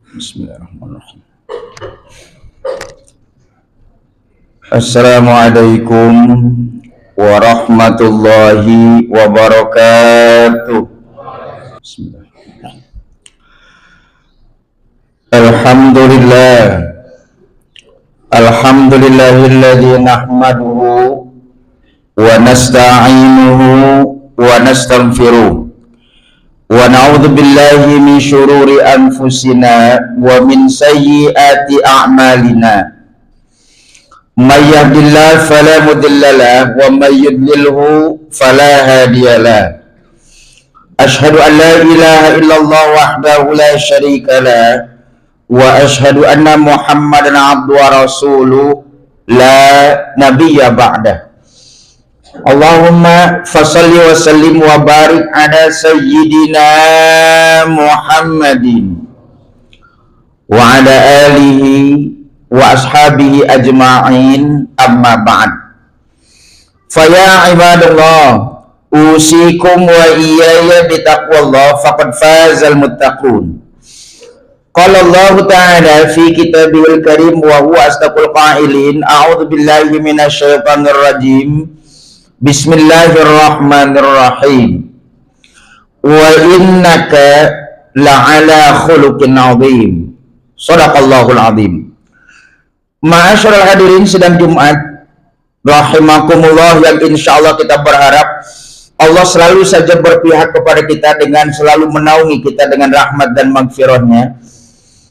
Bismillahirrahmanirrahim. Assalamualaikum warahmatullahi wabarakatuh. Bismillah. Alhamdulillah. Alhamdulillahilladzi nahmaduhu wa nasta'inuhu wa nastaghfiruh. Wa na'udzu billahi min syururi anfusina wa min sayyiati a'malina. May yahdihillahu fala mudhillalah wa may yudlilhu fala hadiyalah. Asyhadu an la ilaha illallah wahdahu la syarikalah wa asyhadu anna Muhammadan abduhu wa rasuluh la nabiyya ba'dah. Allahumma fasalli wa sallim wa barik ala sayyidina Muhammadin wa ala alihi wa ashabihi ajma'in, amma ba'd. Faya ibadallah, usikum wa iyaya bitaqwallah faqad fazal muttaqun. Qala Allah ta'ala fi kitabihil karim wa huwa asdaqul qailin. A'udzu billahi minasyaitonir rajim. Bismillahirrahmanirrahim. Wa innaka la'ala khuluqin 'adzim. Shadaqallahul 'adzim. Ma'asyiral hadirin sidang Jumat rahimakumullah, yang insyaallah kita berharap Allah selalu saja berpihak kepada kita dengan selalu menaungi kita dengan rahmat dan maghfirah-Nya.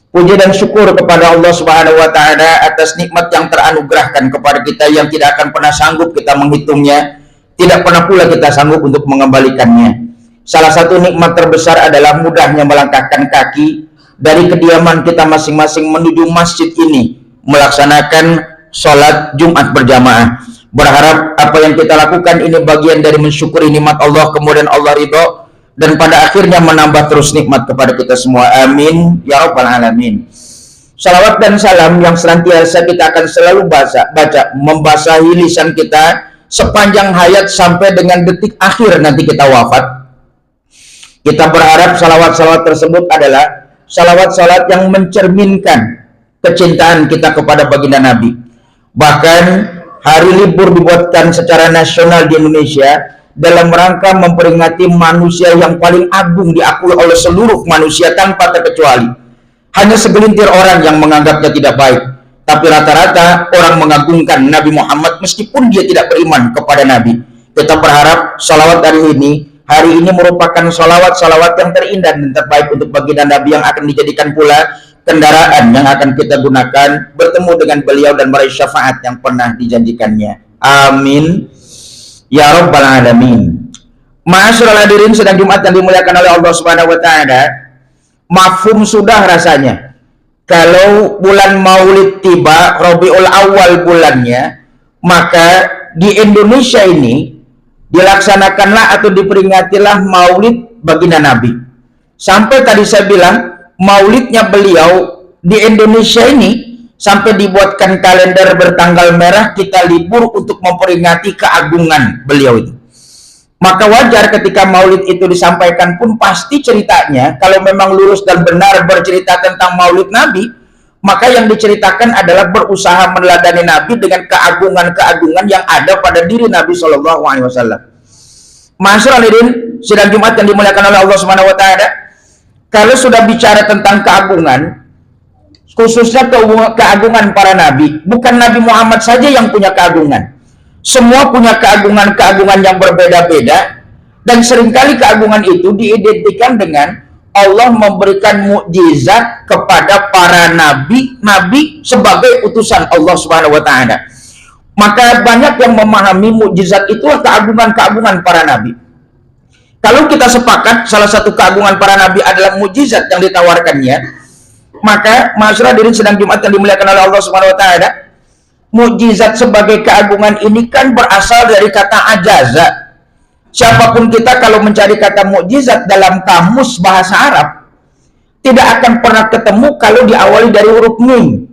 Puji dan syukur kepada Allah Subhanahu wa taala atas nikmat yang teranugerahkan kepada kita yang tidak akan pernah sanggup kita menghitungnya, tidak pernah pula kita sanggup untuk mengembalikannya. Salah satu nikmat terbesar adalah mudahnya melangkahkan kaki dari kediaman kita masing-masing menuju masjid ini melaksanakan sholat Jumat berjamaah. Berharap apa yang kita lakukan ini bagian dari mensyukuri nikmat Allah, kemudian Allah ridho dan pada akhirnya menambah terus nikmat kepada kita semua. Amin ya rabbal alamin. Salawat dan salam yang senantiasa kita akan selalu baca membasahi lisan kita sepanjang hayat sampai dengan detik akhir nanti kita wafat. Kita berharap salawat-salawat tersebut adalah salawat-salawat yang mencerminkan kecintaan kita kepada baginda Nabi. Bahkan hari libur dibuatkan secara nasional di Indonesia dalam rangka memperingati manusia yang paling agung diakui oleh seluruh manusia tanpa terkecuali. Hanya segelintir orang yang menganggapnya tidak baik, tapi rata-rata orang mengagungkan Nabi Muhammad meskipun dia tidak beriman kepada Nabi. Kita berharap salawat hari ini merupakan salawat-salawat yang terindah dan terbaik untuk baginda Nabi, yang akan dijadikan pula kendaraan yang akan kita gunakan bertemu dengan beliau dan meraih syafaat yang pernah dijanjikannya. Amin ya rabbal alamin. Ma'asyiral hadirin sedang Jumat yang dimuliakan oleh Allah Subhanahu wa taala, mafhum sudah rasanya kalau bulan Maulid tiba, Rabiul Awal bulannya, maka di Indonesia ini dilaksanakanlah atau diperingatilah Maulid baginda Nabi. Sampai tadi saya bilang Maulidnya beliau di Indonesia ini sampai dibuatkan kalender bertanggal merah, kita libur untuk memperingati keagungan beliau itu. Maka wajar ketika Maulid itu disampaikan pun pasti ceritanya, kalau memang lurus dan benar bercerita tentang Maulid Nabi, maka yang diceritakan adalah berusaha meneladani Nabi dengan keagungan-keagungan yang ada pada diri Nabi Shallallahu Alaihi Wasallam. Ma'asyiral hadirin sidang Jumat yang dimuliakan oleh Allah Subhanahu Wa Taala, kalau sudah bicara tentang keagungan, khususnya keagungan para nabi, bukan Nabi Muhammad saja yang punya keagungan. Semua punya keagungan-keagungan yang berbeda-beda, dan seringkali keagungan itu diidentikan dengan Allah memberikan mukjizat kepada para nabi sebagai utusan Allah Subhanahu wa taala. Maka banyak yang memahami mukjizat itu keagungan-keagungan para nabi. Kalau kita sepakat salah satu keagungan para nabi adalah mukjizat yang ditawarkannya, maka masyarakat hadirin sedang Jumat yang dimuliakan oleh Allah Subhanahu wa taala, mukjizat sebagai keagungan ini kan berasal dari kata ajaza. Siapapun kita kalau mencari kata mukjizat dalam kamus bahasa Arab, tidak akan pernah ketemu kalau diawali dari huruf mim.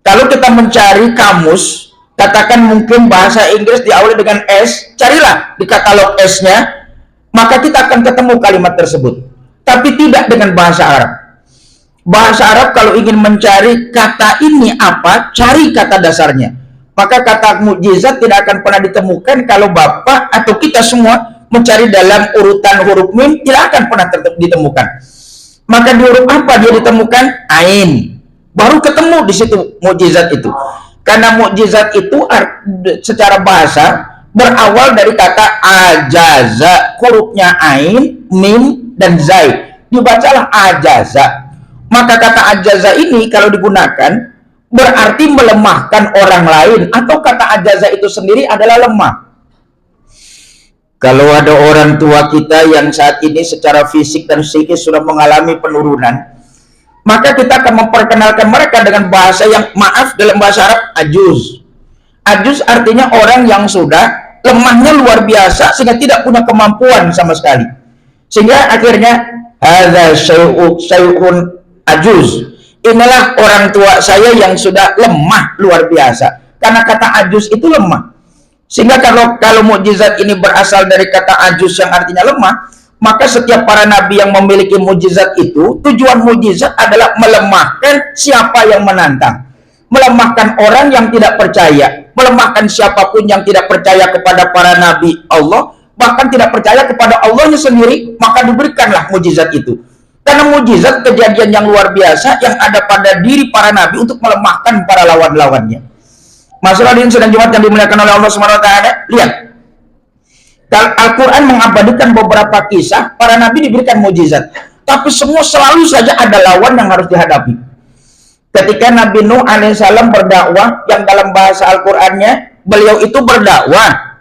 Kalau kita mencari kamus, katakan mungkin bahasa Inggris diawali dengan S, carilah di katalog S-nya, maka kita akan ketemu kalimat tersebut. Tapi tidak dengan bahasa Arab. Bahasa Arab kalau ingin mencari kata ini apa, cari kata dasarnya. Maka kata mukjizat tidak akan pernah ditemukan kalau Bapak atau kita semua mencari dalam urutan huruf mim, tidak akan pernah ditemukan. Maka di huruf apa dia ditemukan? Ain. Baru ketemu di situ mukjizat itu. Karena mukjizat itu secara bahasa berawal dari kata ajaza, hurufnya ain, mim, dan zai. Dibacalah ajaza. Maka kata ajaza ini kalau digunakan berarti melemahkan orang lain, atau kata ajaza itu sendiri adalah lemah. Kalau ada orang tua kita yang saat ini secara fisik dan psikis sudah mengalami penurunan, maka kita akan memperkenalkan mereka dengan bahasa yang, maaf, dalam bahasa Arab, ajuz. Ajuz artinya orang yang sudah lemahnya luar biasa sehingga tidak punya kemampuan sama sekali. Sehingga akhirnya hadza syai'un ajuz. Inilah orang tua saya yang sudah lemah luar biasa. Karena kata ajuz itu lemah. Sehingga kalau mukjizat ini berasal dari kata ajuz yang artinya lemah, maka setiap para nabi yang memiliki mukjizat itu, tujuan mukjizat adalah melemahkan siapa yang menantang, melemahkan orang yang tidak percaya, melemahkan siapapun yang tidak percaya kepada para nabi Allah, bahkan tidak percaya kepada Allahnya sendiri, maka diberikanlah mukjizat itu. Karena mukjizat kejadian yang luar biasa yang ada pada diri para nabi untuk melemahkan para lawan-lawannya. Masalah ini sedang Jumat yang dimuliakan oleh Allah SWT. Lihat, Al-Quran mengabadikan beberapa kisah para nabi diberikan mukjizat, tapi semua selalu saja ada lawan yang harus dihadapi. Ketika Nabi Nuh alaihissalam berdakwah, yang dalam bahasa Al-Qurannya beliau itu berdakwah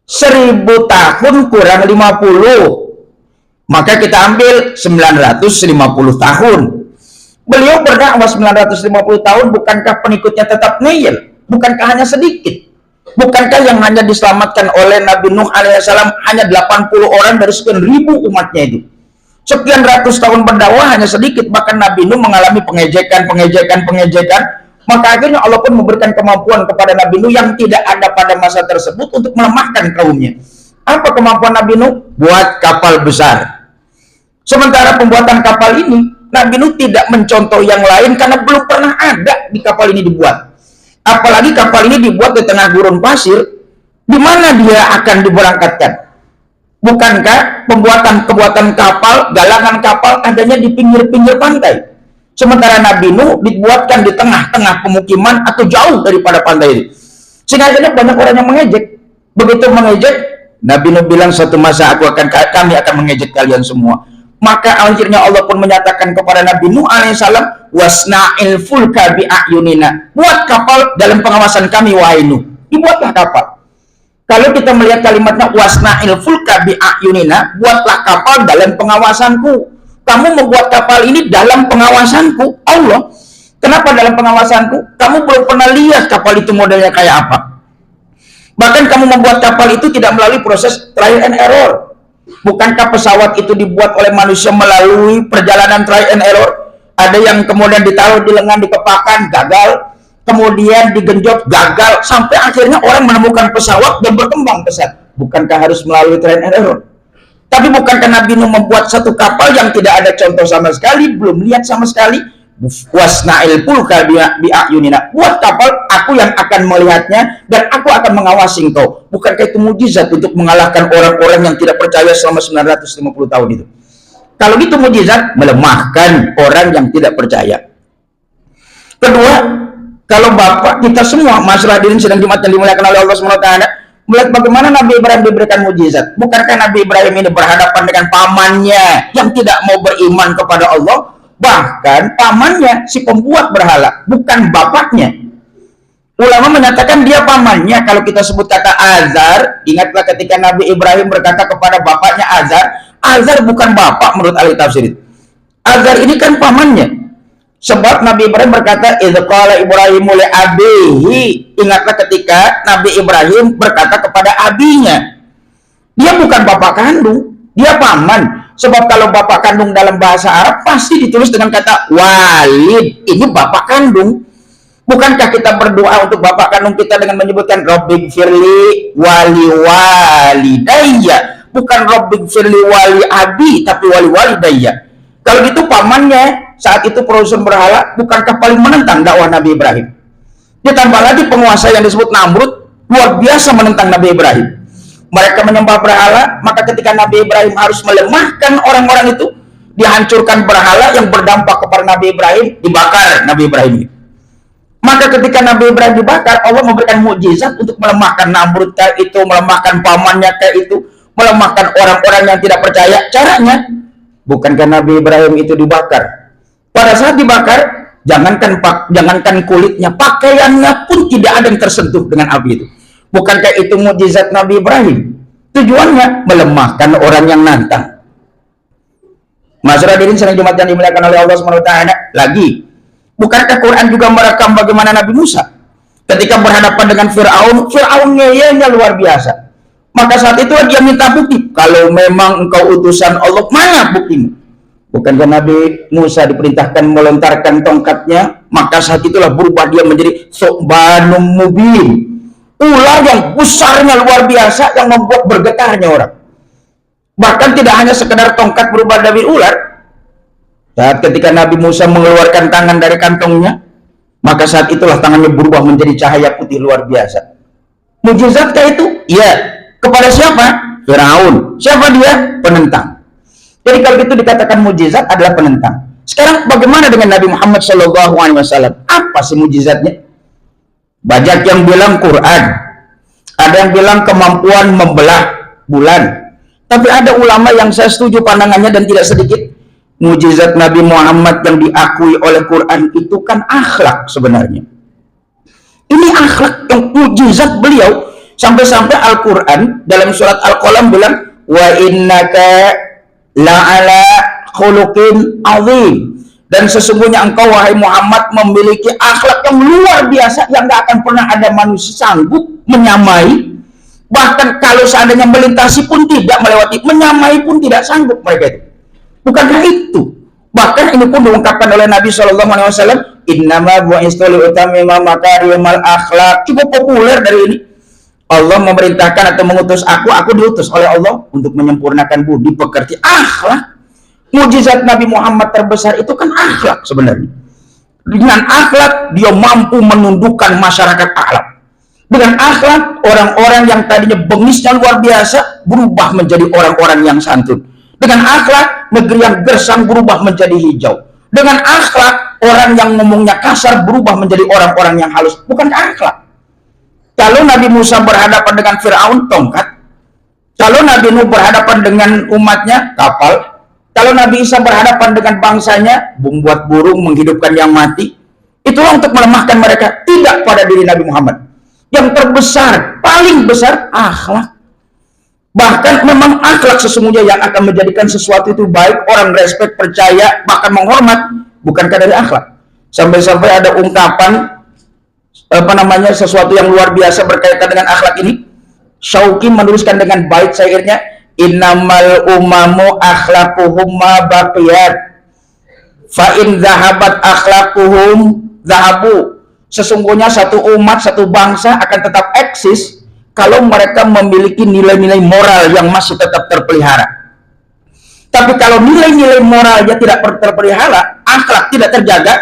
1000 tahun kurang 50, maka kita ambil 950 tahun. Beliau berdakwah 950 tahun, bukankah pengikutnya tetap ngeyel? Bukankah hanya sedikit? Bukankah yang hanya diselamatkan oleh Nabi Nuh alaihissalam hanya 80 orang dari sekian ribu umatnya itu? Sekian ratus tahun berdakwah hanya sedikit, bahkan Nabi Nuh mengalami pengejekan. Maka akhirnya Allah pun memberikan kemampuan kepada Nabi Nuh yang tidak ada pada masa tersebut untuk melemahkan kaumnya. Apa kemampuan Nabi Nuh? Buat kapal besar. Sementara pembuatan kapal ini, Nabi Nuh tidak mencontoh yang lain karena belum pernah ada di kapal ini dibuat. Apalagi kapal ini dibuat di tengah gurun pasir, di mana dia akan diberangkatkan? Bukankah pembuatan kapal, galangan kapal adanya di pinggir-pinggir pantai? Sementara Nabi Nuh dibuatkan di tengah-tengah pemukiman atau jauh daripada pantai itu. Sehingga akhirnya banyak orang yang mengejek. Begitu mengejek, Nabi Nuh bilang, suatu masa kami akan mengejek kalian semua. Maka akhirnya Allah pun menyatakan kepada Nabi Nuh alaihissalam, wasna'il fulka bi'ayunina, buat kapal dalam pengawasan kami wahai Nuh. Dibuatlah kapal. Kalau kita melihat kalimatnya wasna'il fulka bi'ayunina, buatlah kapal dalam pengawasanku. Kamu membuat kapal ini dalam pengawasanku, Allah. Kenapa dalam pengawasanku? Kamu belum pernah lihat kapal itu modelnya kayak apa. Bahkan kamu membuat kapal itu tidak melalui proses trial and error. Bukankah pesawat itu dibuat oleh manusia melalui perjalanan trial and error? Ada yang kemudian ditaruh di lengan, dikepakan, gagal. Kemudian digenjot, gagal. Sampai akhirnya orang menemukan pesawat dan berkembang pesat. Bukankah harus melalui trial and error? Tapi bukankah Nabi Nuh membuat satu kapal yang tidak ada contoh sama sekali, belum lihat sama sekali? Wasna'il fulka bi'ayunina, buat kapal, aku yang akan melihatnya dan aku akan mengawasi engkau. Bukankah itu mujizat untuk mengalahkan orang-orang yang tidak percaya selama 950 tahun itu? Kalau gitu mujizat melemahkan orang yang tidak percaya. Kedua, kalau Bapak kita semua, masalah hadirin sedang Jumat yang dimuliakan oleh Allah SWT, melihat bagaimana Nabi Ibrahim diberikan mujizat. Bukankah Nabi Ibrahim ini berhadapan dengan pamannya yang tidak mau beriman kepada Allah? Bahkan pamannya si pembuat berhala, bukan bapaknya. Ulama menyatakan dia pamannya. Kalau kita sebut kata Azar, ingatlah ketika Nabi Ibrahim berkata kepada bapaknya Azar, Azar bukan bapak menurut ahli tafsir. Azar ini kan pamannya. Sebab Nabi Ibrahim berkata, idz qala Ibrahimu li abihi, ingatlah ketika Nabi Ibrahim berkata kepada abinya. Dia bukan bapak kandung, dia paman. Sebab kalau bapak kandung dalam bahasa Arab pasti ditulis dengan kata walid, ini bapak kandung. Bukankah kita berdoa untuk bapak kandung kita dengan menyebutkan Rabbi firli wali walidayya, bukan Rabbi firli wali abi, tapi wali walidayya. Kalau gitu pamannya saat itu produsen berhala bukankah paling menentang dakwah Nabi Ibrahim? Ditambah lagi penguasa yang disebut Namrud luar biasa menentang Nabi Ibrahim. Mereka menyembah berhala, maka ketika Nabi Ibrahim harus melemahkan orang-orang itu, dihancurkan berhala yang berdampak kepada Nabi Ibrahim, dibakar Nabi Ibrahim. Maka ketika Nabi Ibrahim dibakar, Allah memberikan mukjizat untuk melemahkan Namrud kayak itu, melemahkan pamannya kayak itu, melemahkan orang-orang yang tidak percaya. Caranya, bukankah Nabi Ibrahim itu dibakar? Pada saat dibakar, jangankan kulitnya, pakaiannya pun tidak ada yang tersentuh dengan api itu. Bukankah itu mukjizat Nabi Ibrahim? Tujuannya melemahkan orang yang nantang. Masyarakat hadirin sedang Jumat yang dimuliakan oleh Allah SWT. Lagi, bukankah Quran juga merekam bagaimana Nabi Musa ketika berhadapan dengan Fir'aun? Fir'aun ngeyelnya luar biasa. Maka saat itu dia minta bukti. Kalau memang engkau utusan Allah, mana buktimu? Bukankah Nabi Musa diperintahkan melontarkan tongkatnya? Maka saat itulah berubah dia menjadi Thu'banum mubin, ular yang besarnya luar biasa yang membuat bergetarnya orang. Bahkan tidak hanya sekedar tongkat berubah dari ular. Saat ketika Nabi Musa mengeluarkan tangan dari kantongnya, maka saat itulah tangannya berubah menjadi cahaya putih luar biasa. Mujizatkah itu? Iya. Kepada siapa? Firaun. Siapa dia? Penentang. Jadi kalau itu dikatakan mujizat adalah penentang. Sekarang bagaimana dengan Nabi Muhammad SAW? Apa sih mujizatnya? Banyak yang bilang Quran, ada yang bilang kemampuan membelah bulan. Tapi ada ulama yang saya setuju pandangannya dan tidak sedikit. Mujizat Nabi Muhammad yang diakui oleh Quran itu kan akhlak sebenarnya. Ini akhlak yang mujizat beliau. Sampai-sampai Al-Quran dalam surat Al-Qalam bilang, wa innaka la'ala khuluqin azim, dan sesungguhnya engkau wahai Muhammad memiliki akhlak yang luar biasa yang gak akan pernah ada manusia sanggup menyamai. Bahkan kalau seandainya melintasi pun tidak melewati, menyamai pun tidak sanggup mereka itu. Bukankah itu? Bahkan ini pun diungkapkan oleh Nabi SAW, innama bu'istu liutamima makarimal akhlak. Cukup populer dari ini. Allah memerintahkan atau mengutus aku diutus oleh Allah untuk menyempurnakan budi pekerti, akhlak. Mujizat Nabi Muhammad terbesar itu kan akhlak sebenarnya. Dengan akhlak dia mampu menundukkan masyarakat alam. Dengan akhlak orang-orang yang tadinya bengisnya luar biasa berubah menjadi orang-orang yang santun. Dengan akhlak negeri yang gersang berubah menjadi hijau. Dengan akhlak orang yang ngomongnya kasar berubah menjadi orang-orang yang halus. Bukan akhlak. Kalau Nabi Musa berhadapan dengan Fir'aun, tongkat. Kalau Nabi Nuh berhadapan dengan umatnya, kapal. Kalau Nabi Isa berhadapan dengan bangsanya, membuat burung, menghidupkan yang mati. Itulah untuk melemahkan mereka. Tidak pada diri Nabi Muhammad. Yang terbesar, paling besar, akhlak. Bahkan memang akhlak sesungguhnya yang akan menjadikan sesuatu itu baik, orang respect, percaya, bahkan menghormat. Bukankah dari akhlak? Sampai-sampai ada ungkapan sesuatu yang luar biasa berkaitan dengan akhlak ini. Syauqi menuliskan dengan bait syairnya, innamal umamu akhlaquhum ma baqiyat fa in zahabat akhlaquhum zahabu. Sesungguhnya satu umat, satu bangsa akan tetap eksis kalau mereka memiliki nilai-nilai moral yang masih tetap terpelihara. Tapi kalau nilai-nilai moralnya tidak terpelihara, akhlak tidak terjaga,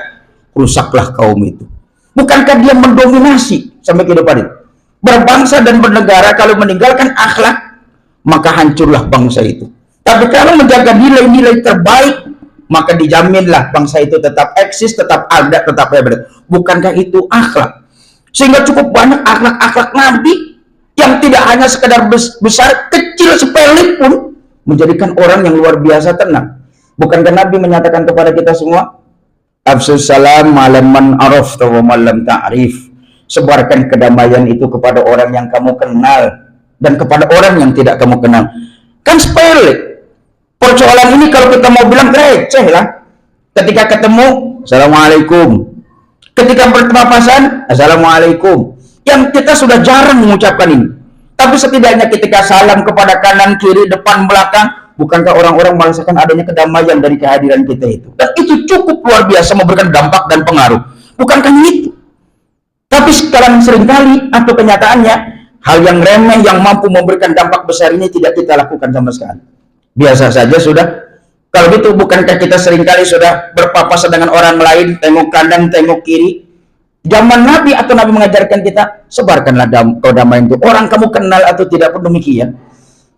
rusaklah kaum itu. Bukankah dia mendominasi sampai kehidupan itu? Berbangsa dan bernegara kalau meninggalkan akhlak, maka hancurlah bangsa itu. Tapi kalau menjaga nilai-nilai terbaik, maka dijaminlah bangsa itu tetap eksis, tetap ada, tetap hebat. Bukankah itu akhlak? Sehingga cukup banyak akhlak-akhlak Nabi yang tidak hanya sekedar besar, kecil, sepele pun menjadikan orang yang luar biasa tenang. Bukankah Nabi menyatakan kepada kita semua, Afsus salam malam man arafta wa man lam ta'rif. Sebarkan kedamaian itu kepada orang yang kamu kenal dan kepada orang yang tidak kamu kenal. Kan sepele. Persoalan ini kalau kita mau bilang receh lah. Ketika ketemu, assalamualaikum. Ketika berpapasan, assalamualaikum. Yang kita sudah jarang mengucapkan ini. Tapi setidaknya ketika salam kepada kanan, kiri, depan, belakang, bukankah orang-orang merasakan adanya kedamaian dari kehadiran kita itu? Dan itu cukup luar biasa memberikan dampak dan pengaruh. Bukankah itu? Tapi sekarang seringkali atau kenyataannya, hal yang remeh yang mampu memberikan dampak besar ini tidak kita lakukan sama sekali. Biasa saja sudah. Kalau gitu bukankah kita seringkali sudah berpapasan dengan orang lain, tengok kanan, tengok kiri? Zaman Nabi atau Nabi mengajarkan kita, sebarkanlah kedamaian itu. Orang kamu kenal atau tidak pun demikian.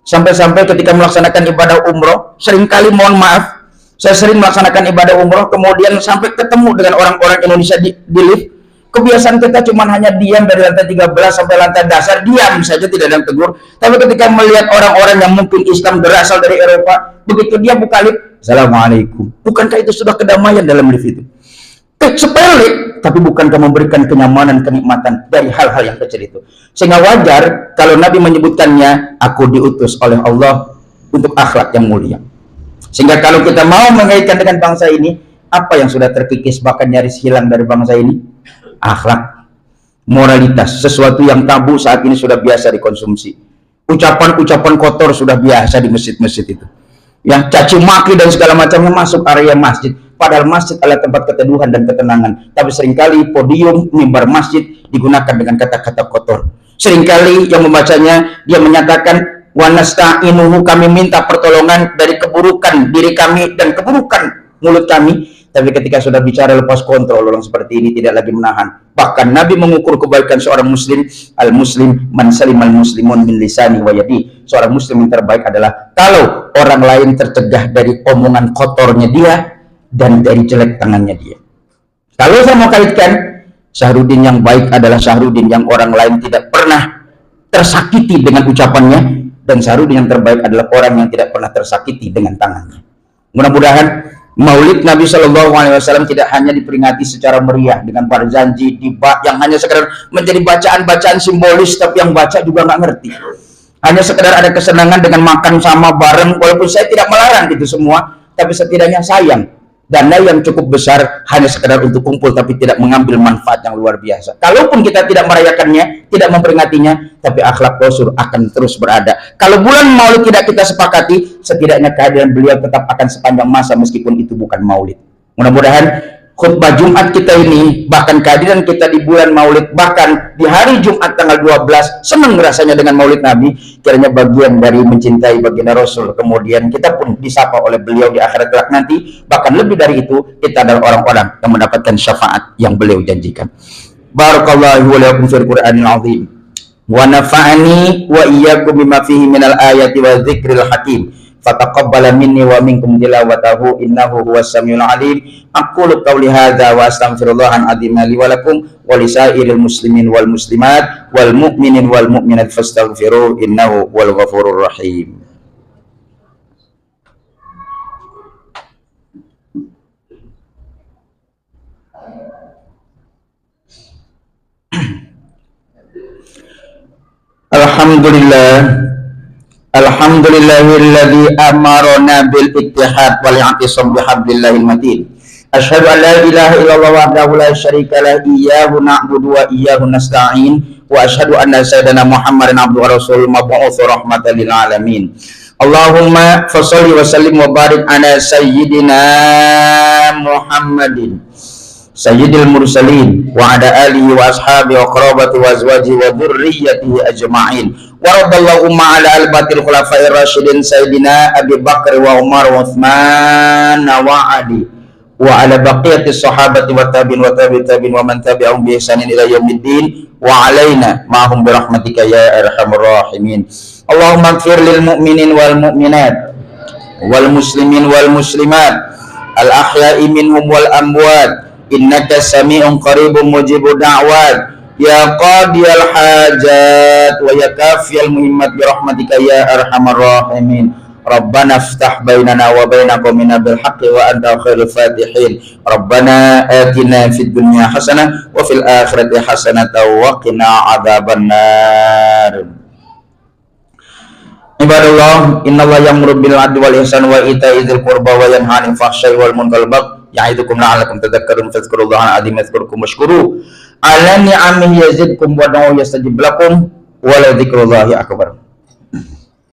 Sampai-sampai ketika melaksanakan ibadah umroh, seringkali mohon maaf, saya sering melaksanakan ibadah umroh, kemudian sampai ketemu dengan orang-orang Indonesia di lift. Kebiasaan kita cuma hanya diam dari lantai 13 sampai lantai dasar, diam saja, tidak ada yang tegur. Tapi ketika melihat orang-orang yang mungkin Islam berasal dari Eropa, begitu dia buka lift, Assalamualaikum. Bukankah itu sudah kedamaian dalam lift itu? Sepele, tapi bukankah memberikan kenyamanan, kenikmatan dari hal-hal yang kecil itu? Sehingga wajar kalau Nabi menyebutkannya, aku diutus oleh Allah untuk akhlak yang mulia. Sehingga kalau kita mau mengaitkan dengan bangsa ini, apa yang sudah terkikis bahkan nyaris hilang dari bangsa ini? Akhlak, moralitas, sesuatu yang tabu saat ini sudah biasa dikonsumsi. Ucapan-ucapan kotor sudah biasa di masjid-masjid itu. Yang caci maki dan segala macamnya masuk area masjid. Padahal masjid adalah tempat keteduhan dan ketenangan. Tapi seringkali podium mimbar masjid digunakan dengan kata-kata kotor. Seringkali yang membacanya dia menyatakan, wa nasta'inuhu, kami minta pertolongan dari keburukan diri kami dan keburukan mulut kami. Tapi ketika sudah bicara lepas kontrol, orang seperti ini tidak lagi menahan. Bahkan Nabi mengukur kebaikan seorang muslim, al-muslim man salimal muslimun min lisani wa yadi. Seorang muslim yang terbaik adalah kalau orang lain tercegah dari omongan kotornya dia dan dari jelek tangannya dia. Kalau saya mau kaitkan, Syahrudin yang baik adalah Syahrudin yang orang lain tidak pernah tersakiti dengan ucapannya, dan Syahrudin yang terbaik adalah orang yang tidak pernah tersakiti dengan tangannya. Mudah-mudahan Maulid Nabi Shallallahu Alaihi Wasallam tidak hanya diperingati secara meriah dengan berjanji yang hanya sekedar menjadi bacaan-bacaan simbolis, tapi yang baca juga nggak ngerti. Hanya sekedar ada kesenangan dengan makan sama bareng, walaupun saya tidak melarang itu semua, tapi setidaknya sayang dana yang cukup besar hanya sekedar untuk kumpul, tapi tidak mengambil manfaat yang luar biasa. Kalaupun kita tidak merayakannya, tidak memperingatinya, tapi akhlak Rasul akan terus berada. Kalau bulan Maulid tidak kita sepakati, setidaknya kehadiran beliau tetap akan sepanjang masa meskipun itu bukan Maulid. Mudah-mudahan khutbah Jumat kita ini, bahkan kehadiran kita di bulan Maulid, bahkan di hari Jumat tanggal 12, senang rasanya dengan Maulid Nabi, kiranya bagian dari mencintai baginda Rasul, kemudian kita pun disapa oleh beliau di akhirat kelak nanti. Bahkan lebih dari itu, kita adalah orang-orang yang mendapatkan syafaat yang beliau janjikan. Barakallahu wa lakum fil Qur'anil azim, wa nafa'ani wa iyyakum bima fihi minal ayati wa dzikril hakim. Fataqabbala minni wa minkum tilawatahu innahu huwas samiul alim. Aqulu qawli hadza wa astaghfirullahal azim li wa lakum wa lisairil muslimin wal muslimat wal mu'minin wal mu'minat fastaghfiruhu innahu wal ghafurur rahim. Alhamdulillahilladzi amarna bil ittihad wal i'tisam bihablillahil matin. Asyhadu an la ilaha illallah wahdahu la syarika lah, iyyahu na'budu wa iyyahu nasta'in, wa asyhadu anna sayyidana Muhammadan abduhu wa rasuluhu mab'utsu rahmatan lil alamin. Allahumma fasholli wa sallim wa barik ala sayyidina Muhammadin sayyidil mursalin wa ala alihi wa ashabihi wa qarabati wa azwajihi wa dzurriyyatihi ajma'in. Wa radallahu ala al-batil khulafa'ir rasyidin sayyidina Abi Bakar wa Umar wa Utsman wa Ali wa ala baqiyati sahabati wa tabi'in wa tabi'in wa man tabi'ahum bi ihsanin ila yaumiddin wa alaina ma'hum bi rahmatika ya arhamar rahimin. Allahumma ighfir lil mu'minin wal mu'minat wal muslimin wal muslimat al ahya'i minhum wal amwat innaka sami'un qaribun mujibud da'wat ya qadiyal hajat wa ya kafiyal muhimmat bi rahmatika ya arhamar rahimin. Rabbana iftah bainana wa baina qaumina bil haqqi wa anta khairul fatihin. Rabbana atina fid dunya hasanah wa fil akhirati hasanah wa qina adzabannar. Ibadallah, innallaha ya'muru bil 'adli wal ihsani wa ita'i dzil qurba wa yanha 'anil fahsya'i wal munkari wal baghi ya'idukum la'allakum tadhakkarun. Fadhkurullaha al-'azim yadhkurkum washkuru 'ala ni'amihi yazidkum wa da'u yastajib lakum wa la dzikrullahi akbar.